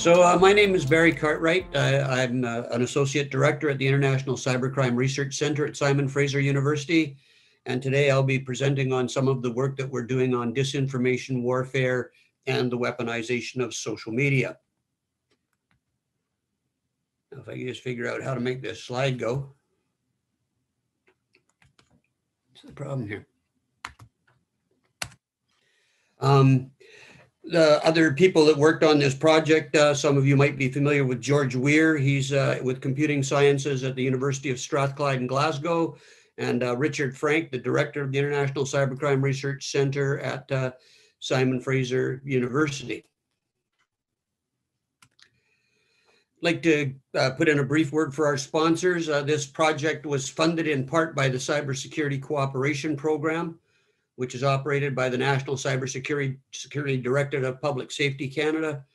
My name is Barry Cartwright. I'm an associate director at the International Cybercrime Research Center at Simon Fraser University. And today I'll be presenting on some of the work that we're doing on disinformation warfare and the weaponization of social media. Now, if I can just figure out how to make this slide go. What's the problem here? The other people that worked on this project, some of you might be familiar with George Weir. He's with computing sciences at the University of Strathclyde in Glasgow, and Richard Frank, the director of the International Cybercrime Research Center at Simon Fraser University. I'd like to put in a brief word for our sponsors. This project was funded in part by the Cybersecurity Cooperation Program, which is operated by the National Cybersecurity Directorate of Public Safety Canada,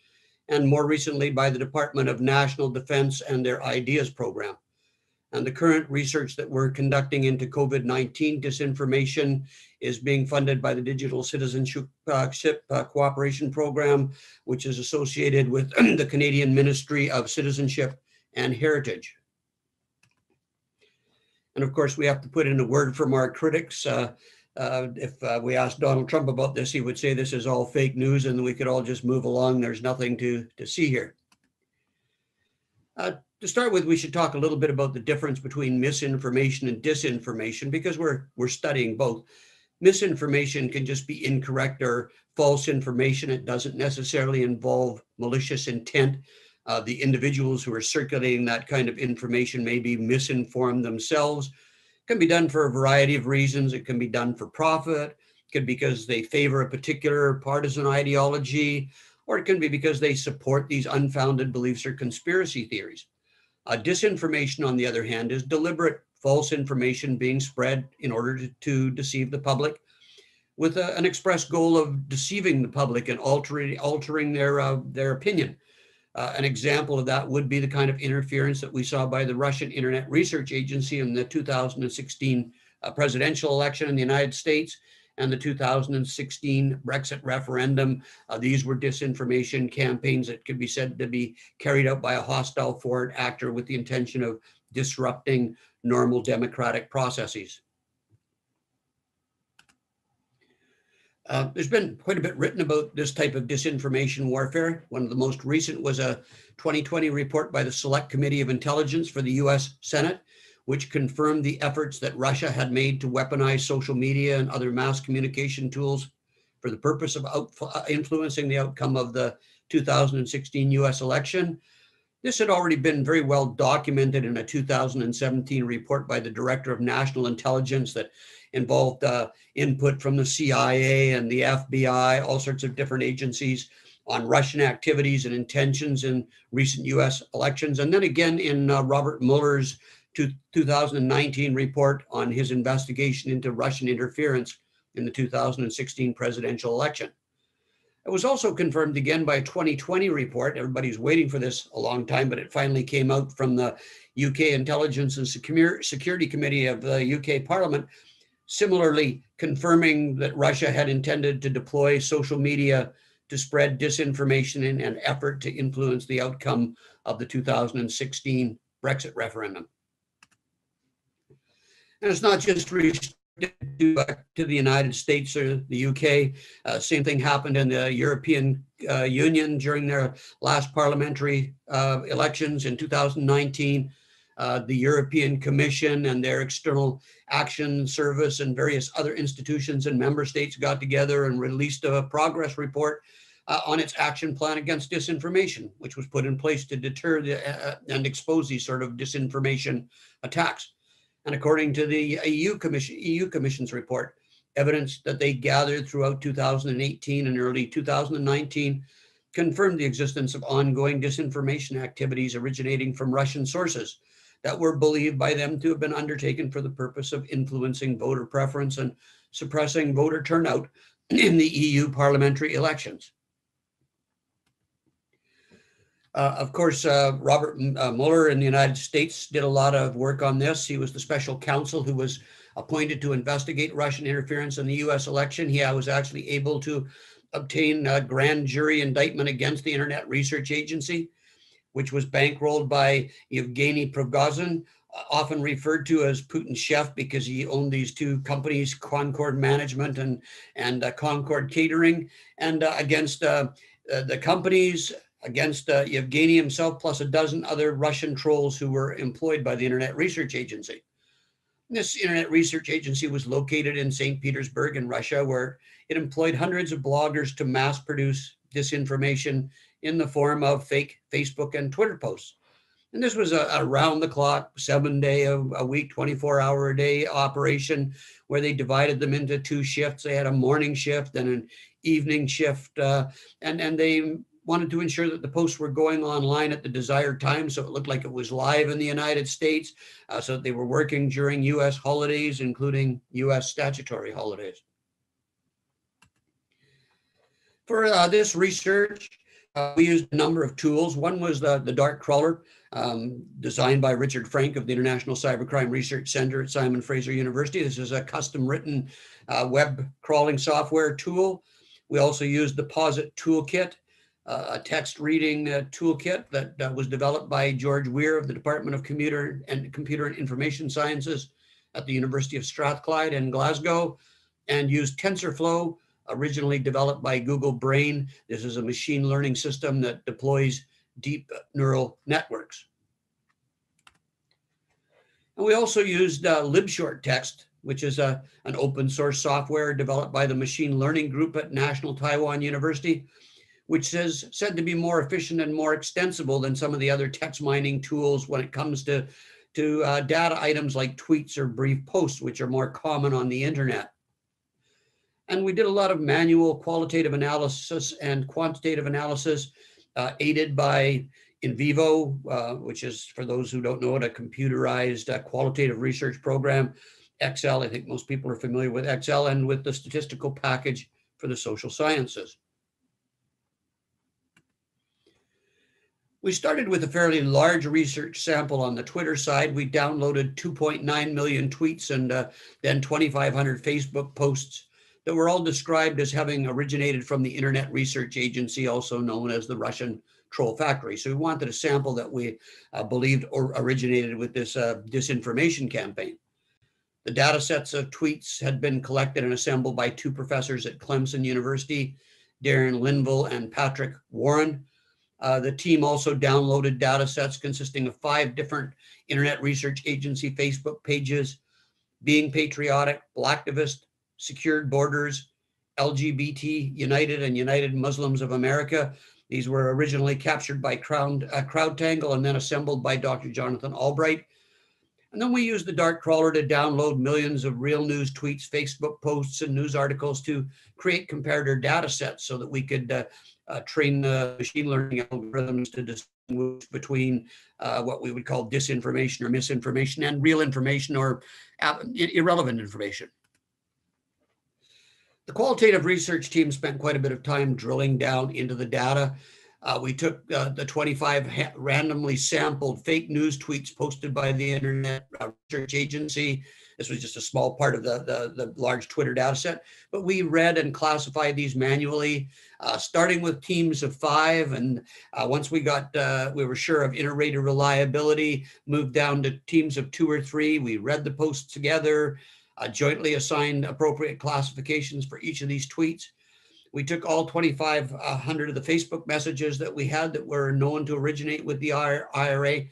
and more recently by the Department of National Defense and their IDEAS program. And the current research that we're conducting into COVID-19 disinformation is being funded by the Digital Citizenship Cooperation Program, which is associated with the Canadian Ministry of Citizenship and Heritage. And of course, we have to put in a word from our critics. If we asked Donald Trump about this, he would say this is all fake news and we could all just move along. There's nothing to see here. To start with, we should talk a little bit about the difference between misinformation and disinformation, because we're studying both. Misinformation can just be incorrect or false information. It doesn't necessarily involve malicious intent. The individuals who are circulating that kind of information may be misinformed themselves. It can be done for a variety of reasons. It can be done for profit. It could be because they favor a particular partisan ideology, or it can be because they support these unfounded beliefs or conspiracy theories. Disinformation, on the other hand, is deliberate false information being spread in order to deceive the public, with an express goal of deceiving the public and altering their opinion. An example of that would be the kind of interference that we saw by the Russian Internet Research Agency in the 2016 presidential election in the United States and the 2016 Brexit referendum. These were disinformation campaigns that could be said to be carried out by a hostile foreign actor with the intention of disrupting normal democratic processes. There's been quite a bit written about this type of disinformation warfare. One of the most recent was a 2020 report by the Select Committee of Intelligence for the US Senate, which confirmed the efforts that Russia had made to weaponize social media and other mass communication tools for the purpose of influencing the outcome of the 2016 US election. This had already been very well documented in a 2017 report by the Director of National Intelligence that involved input from the CIA and the FBI, all sorts of different agencies, on Russian activities and intentions in recent US elections. And then again in Robert Mueller's 2019 report on his investigation into Russian interference in the 2016 presidential election. It was also confirmed again by a 2020 report. Everybody's waiting for this a long time, but it finally came out from the UK Intelligence and Security Committee of the UK Parliament, similarly confirming that Russia had intended to deploy social media to spread disinformation in an effort to influence the outcome of the 2016 Brexit referendum. And it's not just restricted to the United States or the UK. Same thing happened in the European Union during their last parliamentary elections in 2019. The European Commission and their External Action Service and various other institutions and member states got together and released a progress report on its action plan against disinformation, which was put in place to deter and expose these sort of disinformation attacks. And according to the EU Commission's report, evidence that they gathered throughout 2018 and early 2019 confirmed the existence of ongoing disinformation activities originating from Russian sources that were believed by them to have been undertaken for the purpose of influencing voter preference and suppressing voter turnout in the EU parliamentary elections. Of course, Robert Mueller in the United States did a lot of work on this. He was the special counsel who was appointed to investigate Russian interference in the US election. He was actually able to obtain a grand jury indictment against the Internet Research Agency, which was bankrolled by Yevgeny Prigozhin, often referred to as Putin's chef because he owned these two companies, Concord Management and Concord Catering, and against the companies, against Yevgeny himself, plus a dozen other Russian trolls who were employed by the Internet Research Agency. This Internet Research Agency was located in St. Petersburg in Russia, where it employed hundreds of bloggers to mass produce disinformation in the form of fake Facebook and Twitter posts. And this was a round-the-clock, 7-day a week, 24-hour-a-day operation where they divided them into two shifts. They had a morning shift and an evening shift, and they wanted to ensure that the posts were going online at the desired time, so it looked like it was live in the United States, so that they were working during U.S. holidays, including U.S. statutory holidays. For this research, we used a number of tools. One was the Dart Crawler, designed by Richard Frank of the International Cybercrime Research Center at Simon Fraser University. This is a custom-written web crawling software tool. We also used the POSIT Toolkit, a text reading toolkit that was developed by George Weir of the Department of Computer and Information Sciences at the University of Strathclyde in Glasgow, and used TensorFlow, originally developed by Google Brain. This is a machine learning system that deploys deep neural networks. And we also used libshorttext, which is an open source software developed by the machine learning group at National Taiwan University, which is said to be more efficient and more extensible than some of the other text mining tools when it comes to data items like tweets or brief posts, which are more common on the internet. And we did a lot of manual qualitative analysis and quantitative analysis, aided by Invivo, which is, for those who don't know it, a computerized qualitative research program. Excel, I think most people are familiar with Excel, and with the statistical package for the social sciences. We started with a fairly large research sample on the Twitter side. We downloaded 2.9 million tweets and then 2,500 Facebook posts that were all described as having originated from the Internet Research Agency, also known as the Russian Troll Factory. So we wanted a sample that we believed originated with this disinformation campaign. The data sets of tweets had been collected and assembled by two professors at Clemson University, Darren Linville and Patrick Warren. The team also downloaded data sets consisting of 5 different Internet Research Agency Facebook pages: Being Patriotic, Blacktivist, Secured Borders, LGBT United, and United Muslims of America. These were originally captured by CrowdTangle and then assembled by Dr. Jonathan Albright. And then we used the Dart Crawler to download millions of real news tweets, Facebook posts, and news articles to create comparator data sets so that we could train the machine learning algorithms to distinguish between what we would call disinformation or misinformation and real information or irrelevant information. The qualitative research team spent quite a bit of time drilling down into the data. We took the 25 randomly sampled fake news tweets posted by the Internet Research Agency. This was just a small part of the large Twitter data set, but we read and classified these manually, starting with teams of 5. And once we were sure of inter-rater reliability, moved down to teams of 2 or 3. We read the posts together, jointly assigned appropriate classifications for each of these tweets. We took all 2,500 of the Facebook messages that we had that were known to originate with the IRA.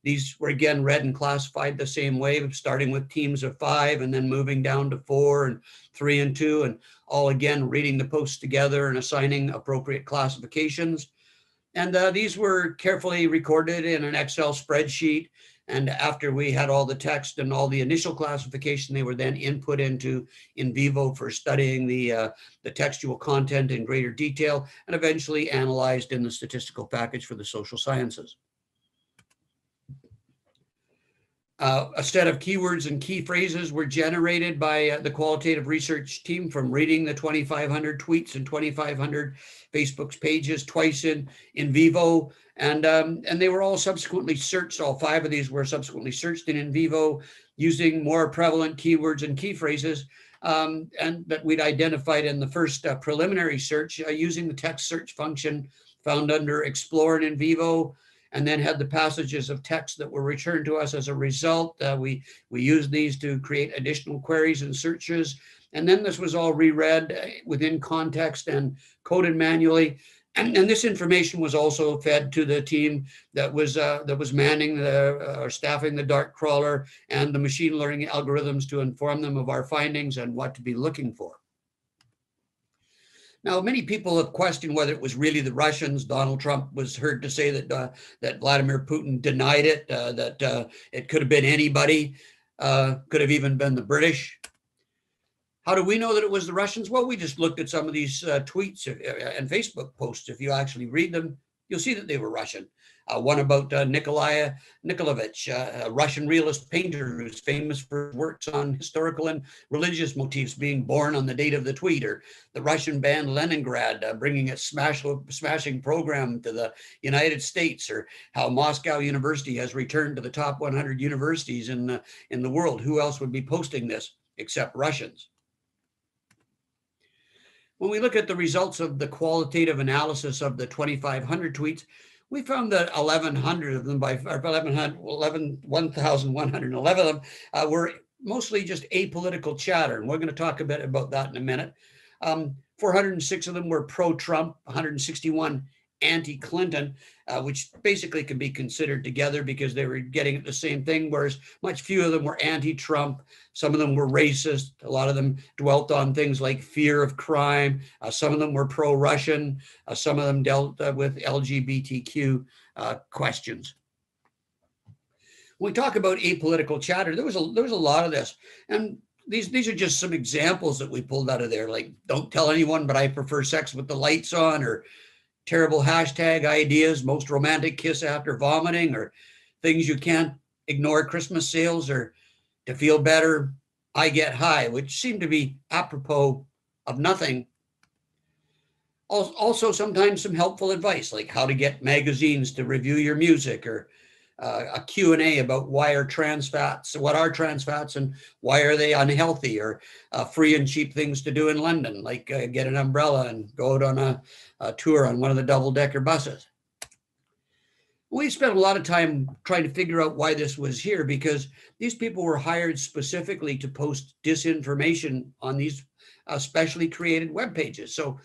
These were again read and classified the same way, starting with teams of 5 and then moving down to 4 and 3 and 2, and all again reading the posts together and assigning appropriate classifications. And these were carefully recorded in an Excel spreadsheet. And after we had all the text and all the initial classification, they were then input into Invivo for studying the textual content in greater detail, and eventually analyzed in the statistical package for the social sciences. A set of keywords and key phrases were generated by the qualitative research team from reading the 2,500 tweets and 2,500 Facebook's pages twice in Vivo, and they were all subsequently searched. All 5 of these were subsequently searched in Vivo using more prevalent keywords and key phrases and that we'd identified in the first preliminary search using the text search function found under Explore and In Vivo, and then had the passages of text that were returned to us as a result. We used these to create additional queries and searches. And then this was all reread within context and coded manually. And this information was also fed to the team that was manning or staffing the Dart crawler and the machine learning algorithms to inform them of our findings and what to be looking for. Now, many people have questioned whether it was really the Russians. Donald Trump was heard to say that Vladimir Putin denied it, that it could have been anybody, could have even been the British. How do we know that it was the Russians? Well, we just looked at some of these tweets and Facebook posts. If you actually read them, you'll see that they were Russian. One about Nikolai Nikolaevich, a Russian realist painter who's famous for works on historical and religious motifs, being born on the date of the tweet, or the Russian band Leningrad bringing its smashing program to the United States, or how Moscow University has returned to the top 100 universities in the world. Who else would be posting this except Russians? When we look at the results of the qualitative analysis of the 2,500 tweets, we found that 1,100 of them, 1,111 of them were mostly just apolitical chatter. And we're going to talk a bit about that in a minute. 406 of them were pro-Trump, 161 anti-Clinton, which basically can be considered together because they were getting at the same thing, whereas much few of them were anti-Trump. Some of them were racist. A lot of them dwelt on things like fear of crime. Some of them were pro-Russian. Some of them dealt with LGBTQ questions. When we talk about apolitical chatter, there was a lot of this. And these are just some examples that we pulled out of there, like don't tell anyone, but I prefer sex with the lights on, or terrible hashtag ideas, most romantic kiss after vomiting, or things you can't ignore Christmas sales, or to feel better, I get high, which seem to be apropos of nothing. Also, sometimes some helpful advice, like how to get magazines to review your music, or a Q&A about what are trans fats and why are they unhealthy, or free and cheap things to do in London, like get an umbrella and go out on a tour on one of the double-decker buses. We spent a lot of time trying to figure out why this was here, because these people were hired specifically to post disinformation on these specially created web pages. So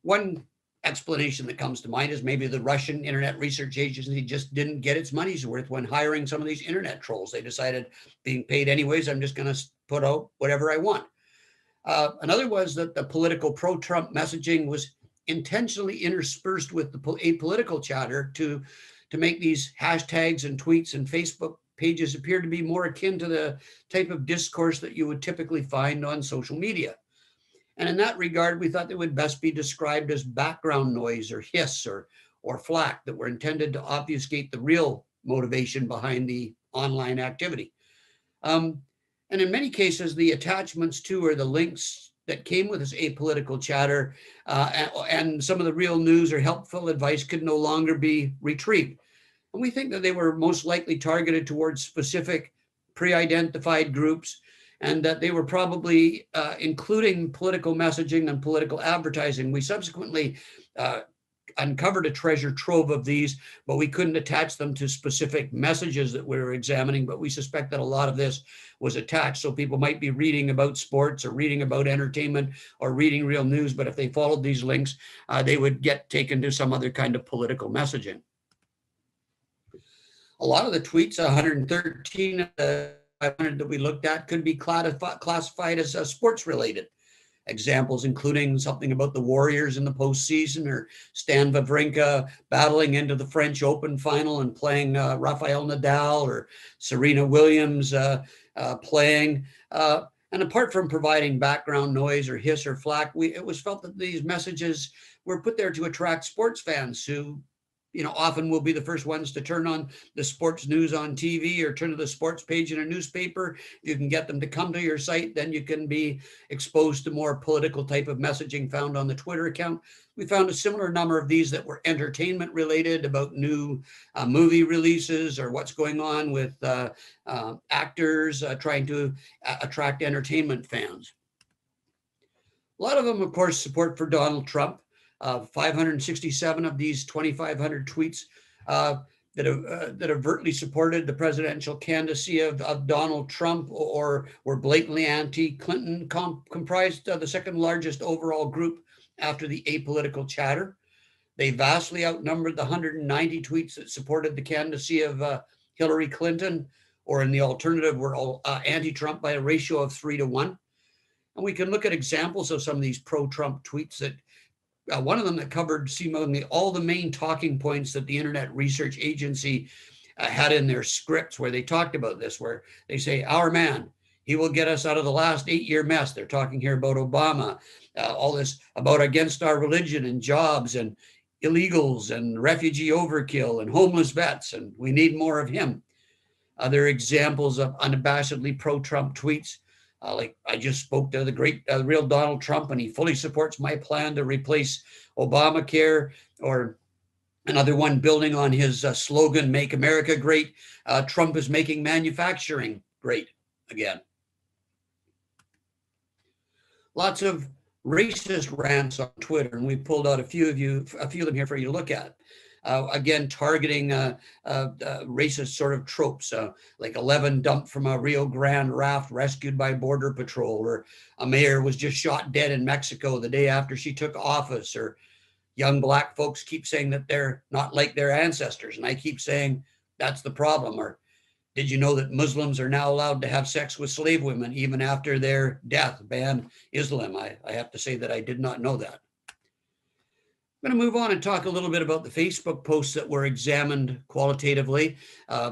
one explanation that comes to mind is maybe the Russian Internet Research Agency just didn't get its money's worth when hiring some of these internet trolls. They decided, being paid anyways, I'm just going to put out whatever I want. Another was that the political pro-Trump messaging was intentionally interspersed with the apolitical chatter to make these hashtags and tweets and Facebook pages appear to be more akin to the type of discourse that you would typically find on social media. And in that regard, we thought they would best be described as background noise or hiss or flack that were intended to obfuscate the real motivation behind the online activity. And in many cases, the attachments to or the links that came with this apolitical chatter and some of the real news or helpful advice could no longer be retrieved. And we think that they were most likely targeted towards specific pre-identified groups, and that they were probably including political messaging and political advertising. We subsequently uncovered a treasure trove of these, but we couldn't attach them to specific messages that we were examining. But we suspect that a lot of this was attached. So people might be reading about sports or reading about entertainment or reading real news, but if they followed these links, they would get taken to some other kind of political messaging. A lot of the tweets, 113 of the 500 that we looked at, could be classified as sports related. Examples including something about the Warriors in the postseason, or Stan Wawrinka battling into the French Open final and playing Rafael Nadal, or Serena Williams playing. And apart from providing background noise or hiss or flack, it was felt that these messages were put there to attract sports fans who, often will be the first ones to turn on the sports news on TV or turn to the sports page in a newspaper. If you can get them to come to your site, then you can be exposed to more political type of messaging found on the Twitter account. We found a similar number of these that were entertainment related, about new movie releases or what's going on with actors trying to attract entertainment fans. A lot of them, of course, support for Donald Trump. 567 of these 2,500 tweets that overtly supported the presidential candidacy of Donald Trump or were blatantly anti-Clinton comprised the second largest overall group after the Apolitical Chatter. They vastly outnumbered the 190 tweets that supported the candidacy of Hillary Clinton, or in the alternative were all anti-Trump by a ratio of 3-1. And we can look at examples of some of these pro-Trump tweets that one of them that covered seemingly all the main talking points that the Internet Research Agency had in their scripts where they talked about this, where they say, our man, he will get us out of the last 8-year mess. They're talking here about Obama, all this about against our religion and jobs and illegals and refugee overkill and homeless vets, and we need more of him. Other examples of unabashedly pro-Trump tweets, like I just spoke to the great, real Donald Trump, and he fully supports my plan to replace Obamacare, or another one building on his slogan, Make America Great. Trump is making manufacturing great again. Lots of racist rants on Twitter, and we pulled out a few of them here for you to look at. Again, targeting racist sort of tropes, like 11 dumped from a Rio Grande raft rescued by Border Patrol, or a mayor was just shot dead in Mexico the day after she took office, or young Black folks keep saying that they're not like their ancestors, and I keep saying that's the problem. Or did you know that Muslims are now allowed to have sex with slave women even after their death? Ban Islam. I have to say that I did not know that. I'm going to move on and talk a little bit about the Facebook posts that were examined qualitatively.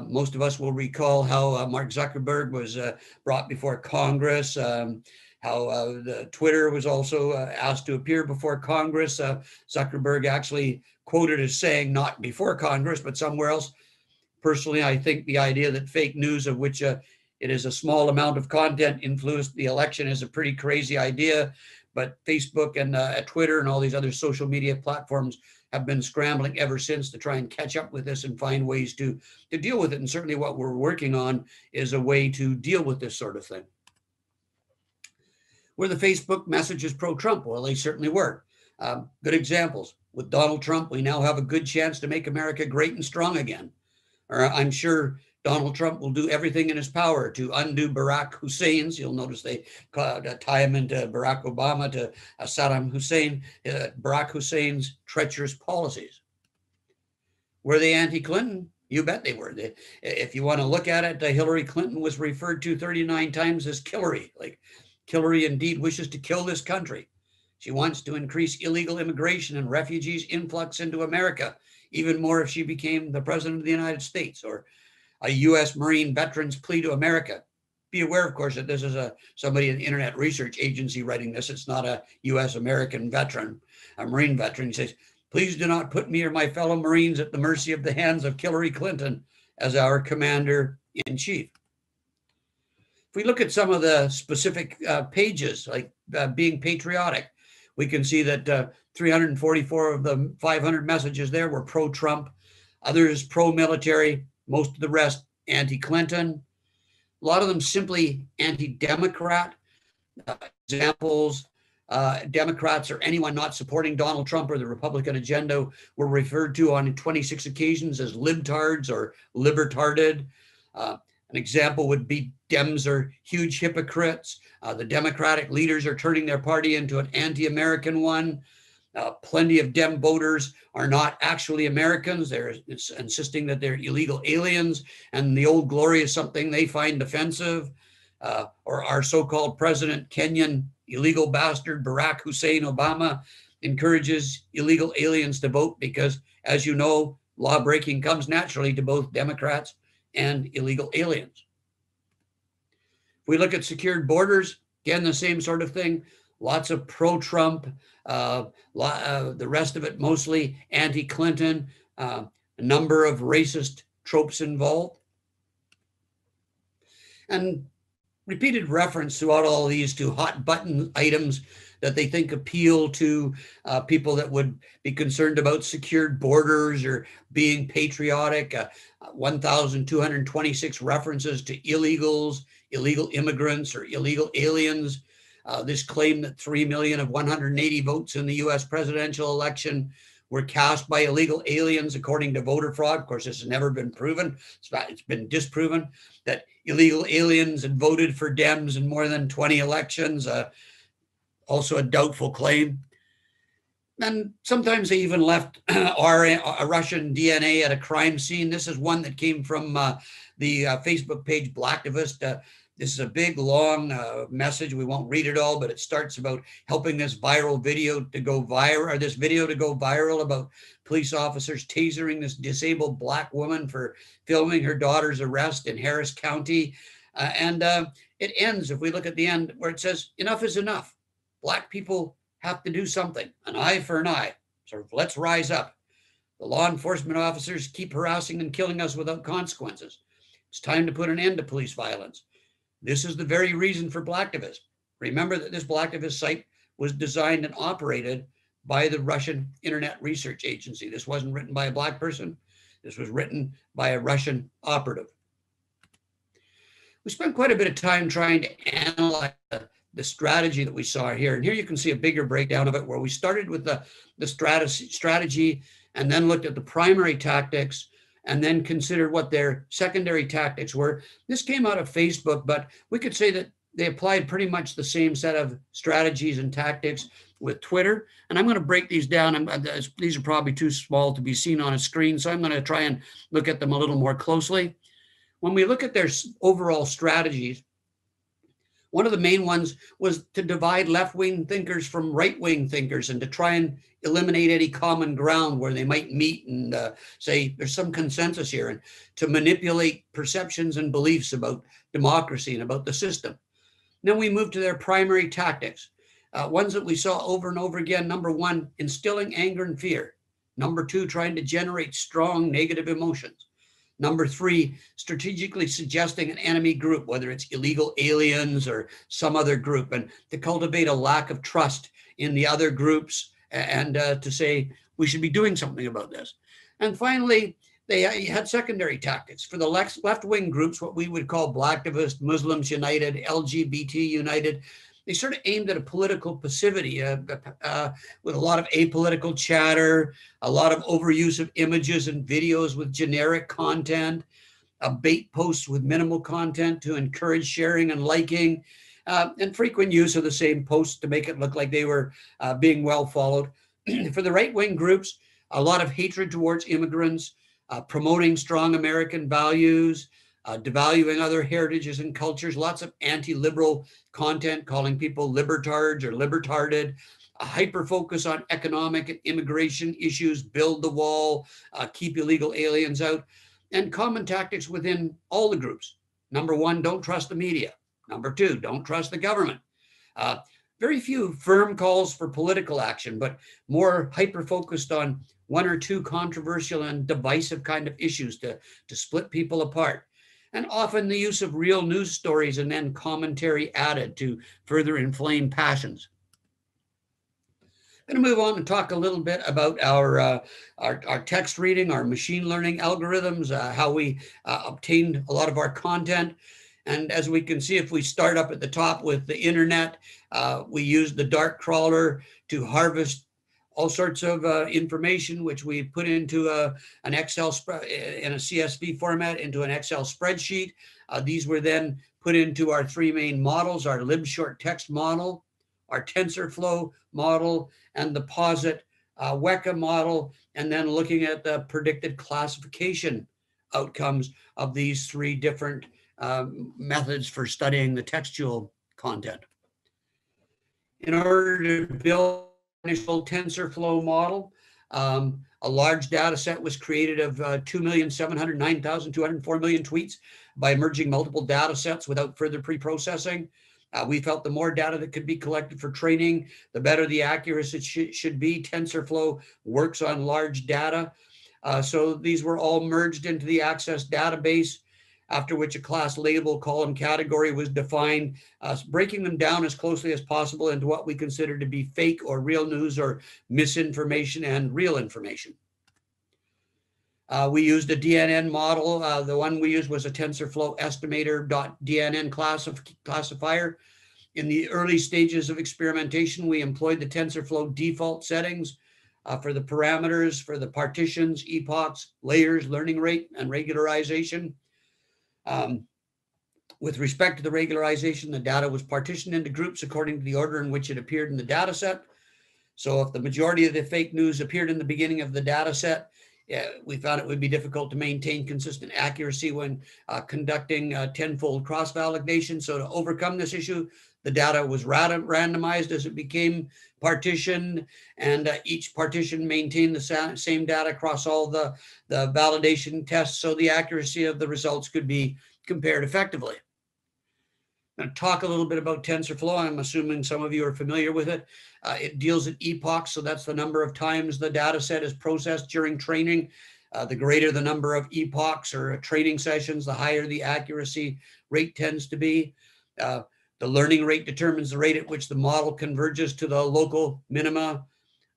Most of us will recall how Mark Zuckerberg was brought before Congress, how the Twitter was also asked to appear before Congress. Zuckerberg actually quoted as saying, not before Congress, but somewhere else. Personally, I think the idea that fake news, of which it is a small amount of content, influenced the election is a pretty crazy idea. But Facebook and Twitter and all these other social media platforms have been scrambling ever since to try and catch up with this and find ways to deal with it. And certainly what we're working on is a way to deal with this sort of thing. Were the Facebook messages pro-Trump? Well, they certainly were. Good examples. With Donald Trump, we now have a good chance to make America great and strong again. Or I'm sure Donald Trump will do everything in his power to undo Barack Hussein's, you'll notice they tie him into Barack Obama, to Saddam Hussein, Barack Hussein's treacherous policies. Were they anti-Clinton? You bet they were. If you want to look at it, Hillary Clinton was referred to 39 times as Killary. Like, Hillary indeed wishes to kill this country. She wants to increase illegal immigration and refugees' influx into America, even more if she became the president of the United States. Or a U.S. Marine veteran's plea to America. Be aware, of course, that this is somebody in the Internet Research Agency writing this. It's not a U.S. American veteran, a Marine veteran. He says, please do not put me or my fellow Marines at the mercy of the hands of Hillary Clinton as our commander-in-chief. If we look at some of the specific pages, like being patriotic, we can see that 344 of the 500 messages there were pro-Trump, others pro-military, most of the rest anti-Clinton, a lot of them simply anti-Democrat. Examples, Democrats or anyone not supporting Donald Trump or the Republican agenda were referred to on 26 occasions as libtards or libertarded. An example would be Dems are huge hypocrites. The Democratic leaders are turning their party into an anti-American one. Plenty of Dem voters are not actually Americans. They're insisting that they're illegal aliens, and the Old Glory is something they find offensive. Or our so-called president, Kenyan illegal bastard Barack Hussein Obama, encourages illegal aliens to vote because, as you know, law breaking comes naturally to both Democrats and illegal aliens. If we look at secured borders, again, the same sort of thing. Lots of pro-Trump, the rest of it mostly anti-Clinton, a number of racist tropes involved. And repeated reference throughout all of these to hot button items that they think appeal to people that would be concerned about secured borders or being patriotic. 1,226 references to illegals, illegal immigrants, or illegal aliens. This claim that 3 million of 180 votes in the US presidential election were cast by illegal aliens, according to voter fraud. Of course, this has never been proven. It's been disproven that illegal aliens had voted for Dems in more than 20 elections. Also a doubtful claim. And sometimes they even left a Russian DNA at a crime scene. This is one that came from the Facebook page Blacktivist. This is a big, long message. We won't read it all, but it starts about helping this viral video to go viral, or this video to go viral about police officers tasering this disabled Black woman for filming her daughter's arrest in Harris County. And it ends, if we look at the end, where it says, enough is enough. Black people have to do something, an eye for an eye. So let's rise up. The law enforcement officers keep harassing and killing us without consequences. It's time to put an end to police violence. This is the very reason for Blacktivist. Remember that this Blacktivist site was designed and operated by the Russian Internet Research Agency. This wasn't written by a Black person. This was written by a Russian operative. We spent quite a bit of time trying to analyze the strategy that we saw here. And here you can see a bigger breakdown of it, where we started with the strategy and then looked at the primary tactics and then considered what their secondary tactics were. This came out of Facebook, but we could say that they applied pretty much the same set of strategies and tactics with Twitter. And I'm going to break these down. These are probably too small to be seen on a screen, so I'm going to try and look at them a little more closely. When we look at their overall strategies, one of the main ones was to divide left-wing thinkers from right-wing thinkers and to try and eliminate any common ground where they might meet and say there's some consensus here, and to manipulate perceptions and beliefs about democracy and about the system. Then we moved to their primary tactics, ones that we saw over and over again. Number one, instilling anger and fear. Number two, trying to generate strong negative emotions. Number three, strategically suggesting an enemy group, whether it's illegal aliens or some other group, and to cultivate a lack of trust in the other groups and to say we should be doing something about this. And finally, they had secondary tactics. For the left-wing groups, what we would call Blacktivist, Muslims United, LGBT United, they sort of aimed at a political passivity with a lot of apolitical chatter, a lot of overuse of images and videos with generic content, bait posts with minimal content to encourage sharing and liking, and frequent use of the same posts to make it look like they were being well followed. For the right-wing groups, a lot of hatred towards immigrants, promoting strong American values, devaluing other heritages and cultures, lots of anti-liberal content, calling people libertards or libertarded, a hyper focus on economic and immigration issues, build the wall, keep illegal aliens out, and common tactics within all the groups. Number one, don't trust the media. Number two, don't trust the government. Very few firm calls for political action, but more hyper focused on one or two controversial and divisive kind of issues to split people apart. And often the use of real news stories and then commentary added to further inflame passions. I'm going to move on and talk a little bit about our text reading, our machine learning algorithms, how we obtained a lot of our content. And as we can see, if we start up at the top with the internet, we use the dart crawler to harvest all sorts of information, which we put into an Excel in a CSV format into an Excel spreadsheet. These were then put into our three main models: our libshort text model, our TensorFlow model, and the posit WEKA model, and then looking at the predicted classification outcomes of these three different methods for studying the textual content. In order to build initial TensorFlow model, a large data set was created of 2,709,204 million tweets by merging multiple data sets without further pre-processing. We felt the more data that could be collected for training, the better the accuracy should be. TensorFlow works on large data. So these were all merged into the Access database, after which a class label, column, category was defined, breaking them down as closely as possible into what we consider to be fake or real news or misinformation and real information. We used a DNN model. The one we used was a TensorFlow estimator.dnn classifier. In the early stages of experimentation, we employed the TensorFlow default settings for the parameters, for the partitions, epochs, layers, learning rate, and regularization. With respect to the regularization, the data was partitioned into groups according to the order in which it appeared in the data set. So if the majority of the fake news appeared in the beginning of the data set, we found it would be difficult to maintain consistent accuracy when conducting tenfold cross-validation. So to overcome this issue, the data was randomized as it became partitioned, and each partition maintained the same data across all the validation tests, so the accuracy of the results could be compared effectively. I'm going to talk a little bit about TensorFlow. I'm assuming some of you are familiar with it. It deals at epochs, so that's the number of times the data set is processed during training. The greater the number of epochs or training sessions, the higher the accuracy rate tends to be. The learning rate determines the rate at which the model converges to the local minima.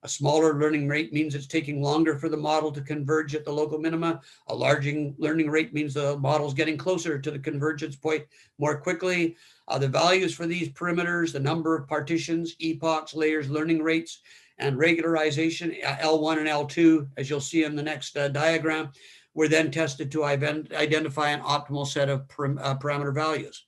A smaller learning rate means it's taking longer for the model to converge at the local minima. A larger learning rate means the model's getting closer to the convergence point more quickly. The values for these parameters, the number of partitions, epochs, layers, learning rates, and regularization, L1 and L2, as you'll see in the next diagram, were then tested to identify an optimal set of parameter values.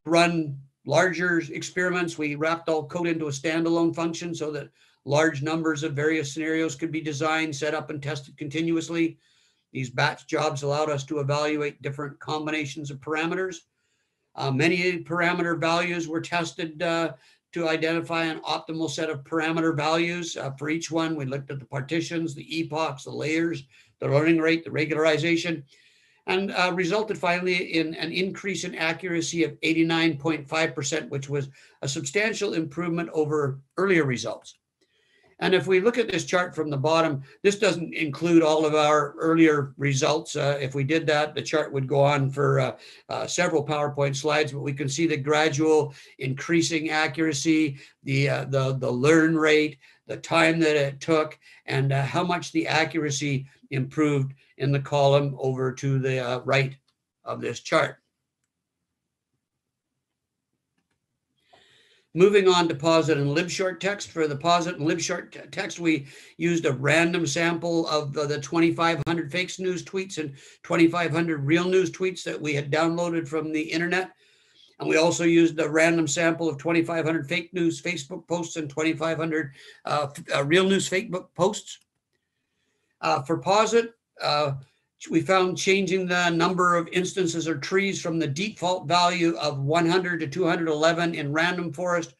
Run larger experiments, we wrapped all code into a standalone function so that large numbers of various scenarios could be designed, set up, and tested continuously. These batch jobs allowed us to evaluate different combinations of parameters. Many parameter values were tested to identify an optimal set of parameter values. For each one, we looked at the partitions, the epochs, the layers, the learning rate, the regularization, and resulted finally in an increase in accuracy of 89.5%, which was a substantial improvement over earlier results. And if we look at this chart from the bottom, this doesn't include all of our earlier results. If we did that, the chart would go on for several PowerPoint slides, but we can see the gradual increasing accuracy, the learn rate, the time that it took, and how much the accuracy improved in the column over to the right of this chart. Moving on to posit and libshort text. For the posit and libshort text, we used a random sample of the 2,500 fake news tweets and 2,500 real news tweets that we had downloaded from the internet. And we also used a random sample of 2,500 fake news Facebook posts and 2,500 real news Facebook posts. For posit, we found changing the number of instances or trees from the default value of 100 to 211 in random forest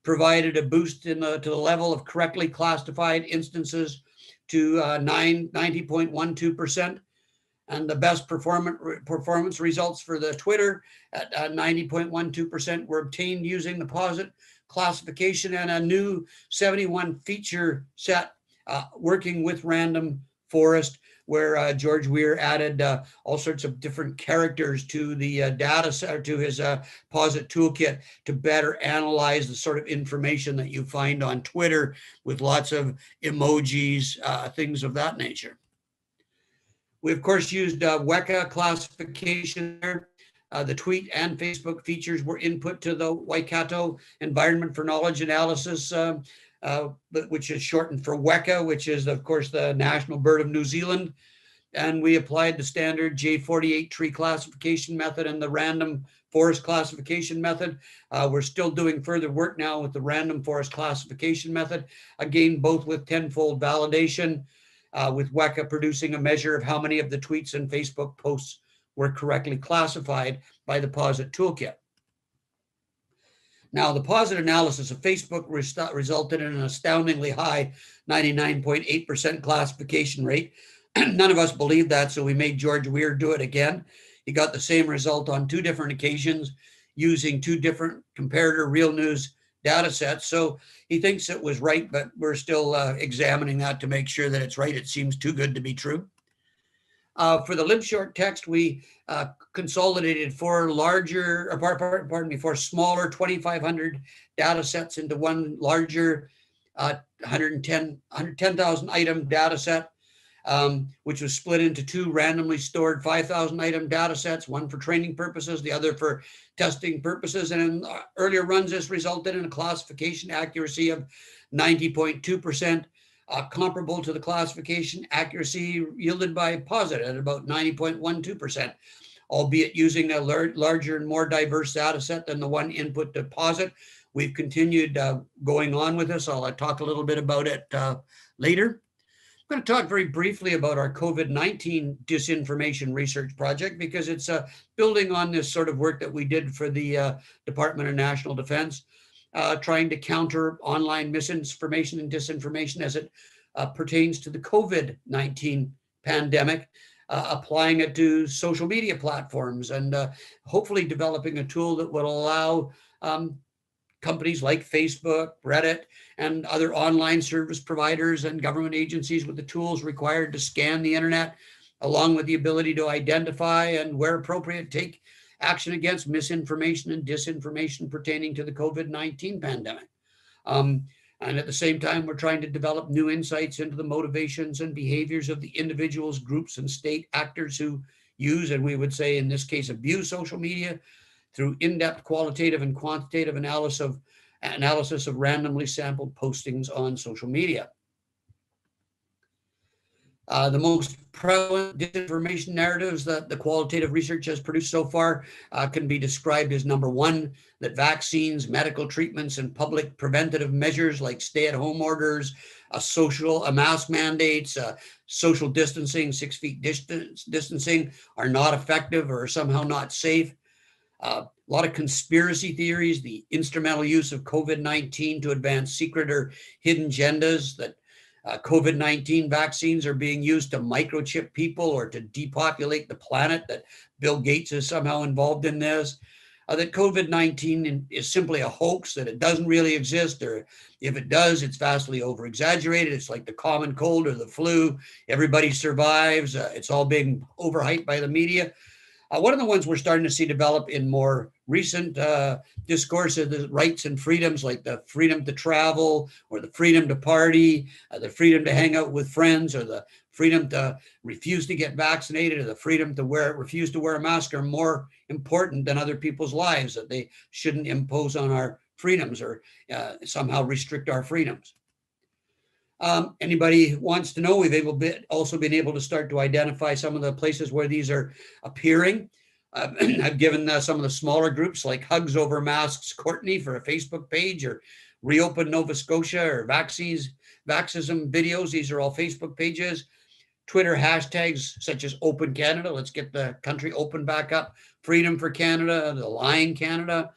provided a boost to the level of correctly classified instances to 90.12%. And the best performance results for the Twitter at 90.12% were obtained using the posit classification and a new 71 feature set working with random forest, where George Weir added all sorts of different characters to the data set, to his posit toolkit, to better analyze the sort of information that you find on Twitter with lots of emojis, things of that nature. We, of course, used WEKA classification there. The tweet and Facebook features were input to the Waikato Environment for Knowledge Analysis, which is shortened for WEKA, which is, of course, the national bird of New Zealand. And we applied the standard J48 tree classification method and the random forest classification method. We're still doing further work now with the random forest classification method, again, both with tenfold validation, with WEKA producing a measure of how many of the tweets and Facebook posts were correctly classified by the posit toolkit. Now, the posit analysis of Facebook resulted in an astoundingly high 99.8% classification rate. None of us believed that, so we made George Weir do it again. He got the same result on 2 different occasions using 2 different comparator real news data sets. So he thinks it was right, but we're still examining that to make sure that it's right. It seems too good to be true. For the libshort text, we consolidated 4 smaller 2,500 data sets into one larger 110,000 item data set. which was split into two randomly stored 5,000 item data sets, one for training purposes, the other for testing purposes. And in earlier runs, this resulted in a classification accuracy of 90.2%, comparable to the classification accuracy yielded by POSIT at about 90.12%, albeit using a larger and more diverse data set than the one input to POSIT. We've continued going on with this. I'll talk a little bit about it later. I'm going to talk very briefly about our COVID-19 disinformation research project because it's building on this sort of work that we did for the Department of National Defense, trying to counter online misinformation and disinformation as it pertains to the COVID-19 pandemic, applying it to social media platforms and hopefully developing a tool that will allow companies like Facebook, Reddit, and other online service providers and government agencies with the tools required to scan the internet, along with the ability to identify and, where appropriate, take action against misinformation and disinformation pertaining to the COVID-19 pandemic. And at the same time, we're trying to develop new insights into the motivations and behaviors of the individuals, groups, and state actors who use, and we would say in this case, abuse social media through in-depth qualitative and quantitative analysis of randomly sampled postings on social media. The most prevalent disinformation narratives that the qualitative research has produced so far can be described as: number one, that vaccines, medical treatments, and public preventative measures like stay-at-home orders, mask mandates, social distancing, 6 feet distancing are not effective or somehow not safe. A lot of conspiracy theories, the instrumental use of COVID-19 to advance secret or hidden agendas, that COVID-19 vaccines are being used to microchip people or to depopulate the planet, that Bill Gates is somehow involved in this, that COVID-19 is simply a hoax, that it doesn't really exist, or if it does, it's vastly over-exaggerated. It's like the common cold or the flu. Everybody survives. It's all being overhyped by the media. One of the ones we're starting to see develop in more recent discourse is the rights and freedoms, like the freedom to travel, or the freedom to party, the freedom to hang out with friends, or the freedom to refuse to get vaccinated, or the freedom to refuse to wear a mask are more important than other people's lives, that they shouldn't impose on our freedoms or somehow restrict our freedoms. Anybody wants to know, we've also been able to start to identify some of the places where these are appearing. I've given some of the smaller groups like Hugs Over Masks Courtney for a Facebook page, or Reopen Nova Scotia, or Vaxism videos. These are all Facebook pages. Twitter hashtags such as Open Canada, let's get the country open back up, Freedom for Canada, the Lying Canada.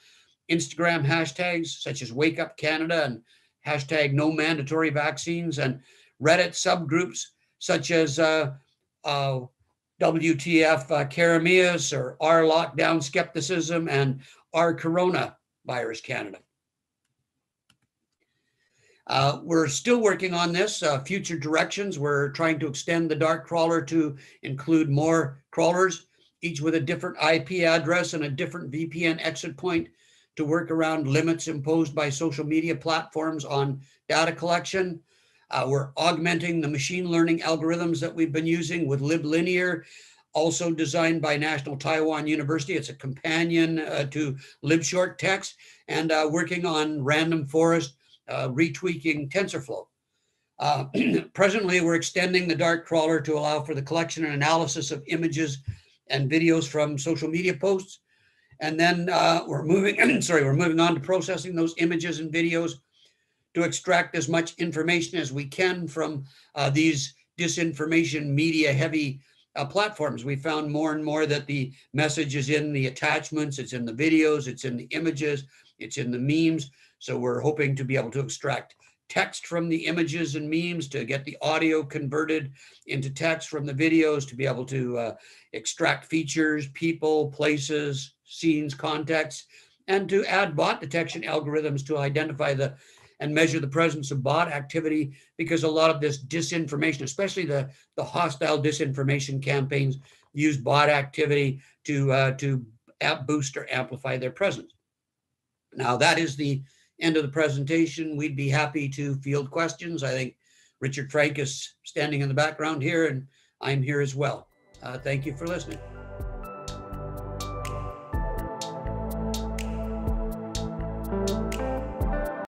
Instagram hashtags such as Wake Up Canada and hashtag No Mandatory Vaccines, and Reddit subgroups such as WTF Karamias, or R Lockdown Skepticism, and R Coronavirus Canada. We're still working on this. Future directions, we're trying to extend the dark crawler to include more crawlers, each with a different IP address and a different VPN exit point, to work around limits imposed by social media platforms on data collection. We're augmenting the machine learning algorithms that we've been using with liblinear, also designed by National Taiwan University. It's a companion to libshort text, and working on random forest, retweaking TensorFlow. Presently, we're extending the dark crawler to allow for the collection and analysis of images and videos from social media posts. And then we're moving on to processing those images and videos to extract as much information as we can from these disinformation media heavy platforms. We found more and more that the message is in the attachments, it's in the videos, it's in the images, it's in the memes. So we're hoping to be able to extract text from the images and memes, to get the audio converted into text from the videos, to be able to extract features, people, places, scenes, contexts, and to add bot detection algorithms to identify and measure the presence of bot activity, because a lot of this disinformation, especially the hostile disinformation campaigns, use bot activity to boost or amplify their presence. Now, that is the end of the presentation. We'd be happy to field questions. I think Richard Frank is standing in the background here, and I'm here as well. Thank you for listening.